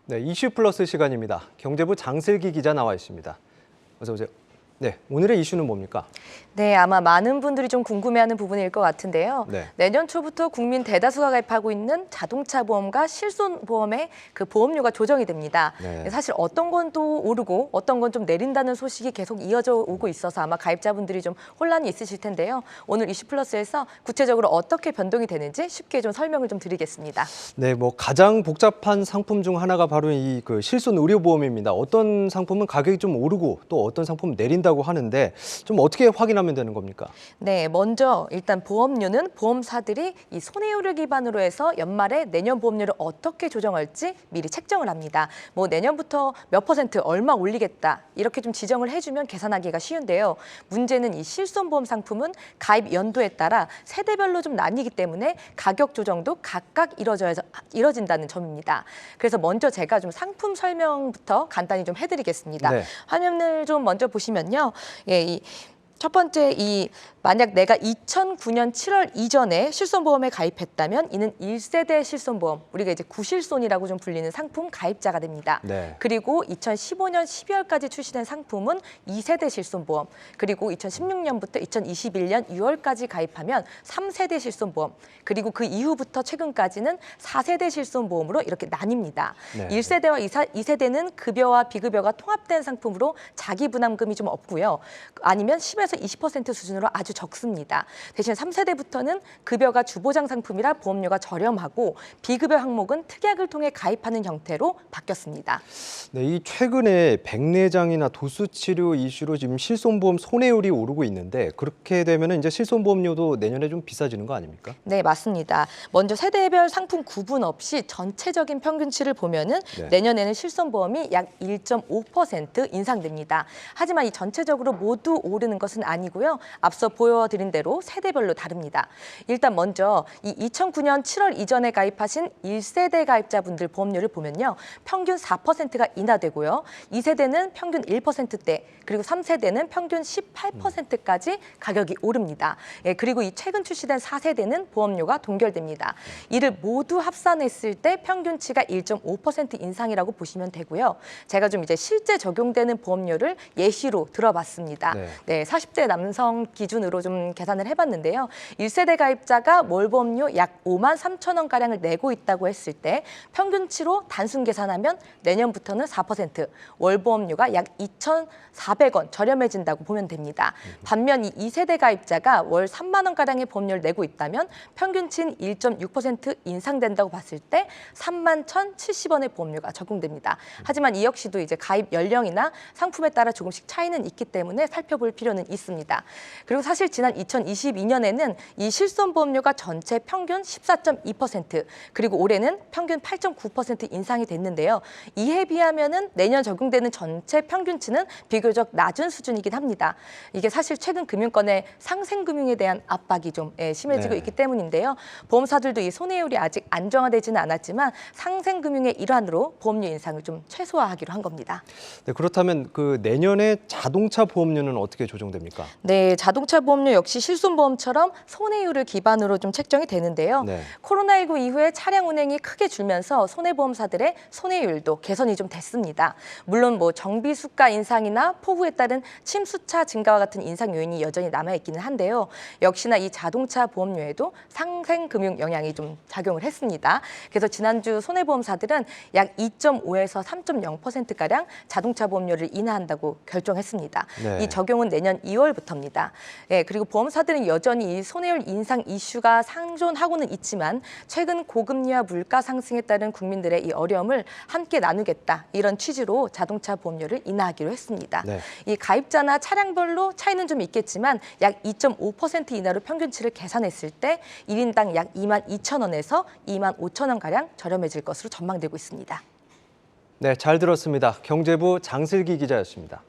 네, 이슈 플러스 시간입니다. 경제부 장슬기 기자 나와 있습니다. 어서 오세요. 네, 오늘의 이슈는 뭡니까? 네, 아마 많은 분들이 좀 궁금해하는 부분일 것 같은데요. 네. 내년 초부터 국민 대다수가 가입하고 있는 자동차 보험과 실손보험의 그 보험료가 조정이 됩니다. 네. 사실 어떤 건 또 오르고 어떤 건 좀 내린다는 소식이 계속 이어져 오고 있어서 아마 가입자분들이 좀 혼란이 있으실 텐데요. 오늘 이슈 플러스에서 구체적으로 어떻게 변동이 되는지 쉽게 좀 설명을 좀 드리겠습니다. 네, 가장 복잡한 상품 중 하나가 바로 이 실손 의료보험입니다. 어떤 상품은 가격이 좀 오르고 또 어떤 상품은 내린다고 하는데 좀 어떻게 확인하면 되는 겁니까? 네, 먼저 일단 보험료는 보험사들이 이 손해율을 기반으로 해서 연말에 내년 보험료를 어떻게 조정할지 미리 책정을 합니다. 내년부터 몇 퍼센트 얼마 올리겠다 이렇게 좀 지정을 해주면 계산하기가 쉬운데요. 문제는 이 실손보험 상품은 가입 연도에 따라 세대별로 좀 나뉘기 때문에 가격 조정도 각각 이뤄진다는 점입니다. 그래서 먼저 제가 좀 상품 설명부터 간단히 좀 해드리겠습니다. 네. 화면을 좀 먼저 보시면요. 예, 첫 번째 만약 내가 2009년 7월 이전에 실손보험에 가입했다면 이는 1세대 실손보험, 우리가 이제 구실손이라고 좀 불리는 상품 가입자가 됩니다. 네. 그리고 2015년 12월까지 출시된 상품은 2세대 실손보험, 그리고 2016년부터 2021년 6월까지 가입하면 3세대 실손보험, 그리고 그 이후부터 최근까지는 4세대 실손보험으로 이렇게 나뉩니다. 네. 1세대와 2세대는 급여와 비급여가 통합된 상품으로 자기 부담금이 좀 없고요. 아니면 10에서 20% 수준으로 아주 적습니다. 대신 3세대부터는 급여가 주보장 상품이라 보험료가 저렴하고 비급여 항목은 특약을 통해 가입하는 형태로 바뀌었습니다. 네, 이 최근에 백내장이나 도수치료 이슈로 지금 실손보험 손해율이 오르고 있는데 그렇게 되면 이제 실손보험료도 내년에 좀 비싸지는 거 아닙니까? 네, 맞습니다. 먼저 세대별 상품 구분 없이 전체적인 평균치를 보면은 네. 내년에는 실손보험이 약 1.5% 인상됩니다. 하지만 이 전체적으로 모두 오르는 것은 아니고요. 앞서 보여드린 대로 세대별로 다릅니다. 일단 먼저 이 2009년 7월 이전에 가입하신 1세대 가입자분들 보험료를 보면요. 평균 4%가 인하되고요. 2세대는 평균 1%대, 그리고 3세대는 평균 18%까지 가격이 오릅니다. 예, 그리고 이 최근 출시된 4세대는 보험료가 동결됩니다. 이를 모두 합산했을 때 평균치가 1.5% 인상이라고 보시면 되고요. 제가 좀 이제 실제 적용되는 보험료를 예시로 들어봤습니다. 네, 40대 남성 기준으로 좀 계산을 해봤는데요. 1세대 가입자가 월 보험료 약 5만 3천 원가량을 내고 있다고 했을 때 평균치로 단순 계산하면 내년부터는 4%, 월 보험료가 약 2,400원 저렴해진다고 보면 됩니다. 반면 이 2세대 가입자가 월 3만 원가량의 보험료를 내고 있다면 평균치는 1.6% 인상된다고 봤을 때 3만 1,070원의 보험료가 적용됩니다. 하지만 이 역시도 이제 가입 연령이나 상품에 따라 조금씩 차이는 있기 때문에 살펴볼 필요는 있습니다. 그리고 사실 지난 2022년에는 이 실손보험료가 전체 평균 14.2%, 그리고 올해는 평균 8.9% 인상이 됐는데요. 이에 비하면은 내년 적용되는 전체 평균치는 비교적 낮은 수준이긴 합니다. 이게 사실 최근 금융권의 상생금융에 대한 압박이 좀 심해지고 있기 때문인데요. 보험사들도 이 손해율이 아직 안정화되지는 않았지만 상생금융의 일환으로 보험료 인상을 좀 최소화하기로 한 겁니다. 네, 그렇다면 내년에 자동차 보험료는 어떻게 조정됩니까? 네, 자동차 보험료 역시 실손보험처럼 손해율을 기반으로 좀 책정이 되는데요. 네. 코로나19 이후에 차량 운행이 크게 줄면서 손해보험사들의 손해율도 개선이 좀 됐습니다. 물론 정비 수가 인상이나 폭우에 따른 침수차 증가와 같은 인상 요인이 여전히 남아있기는 한데요. 역시나 이 자동차 보험료에도 상생금융 영향이 좀 작용을 했습니다. 그래서 지난주 손해보험사들은 약 2.5에서 3.0%가량 자동차 보험료를 인하한다고 결정했습니다. 네. 이 적용은 내년 2월부터입니다. 예, 그리고 보험사들은 여전히 이 손해율 인상 이슈가 상존하고는 있지만 최근 고금리와 물가 상승에 따른 국민들의 이 어려움을 함께 나누겠다, 이런 취지로 자동차 보험료를 인하하기로 했습니다. 네. 이 가입자나 차량별로 차이는 좀 있겠지만 약 2.5% 이내로 평균치를 계산했을 때 1인당 약 2만 2천 원에서 2만 5천 원가량 저렴해질 것으로 전망되고 있습니다. 네, 잘 들었습니다. 경제부 장슬기 기자였습니다.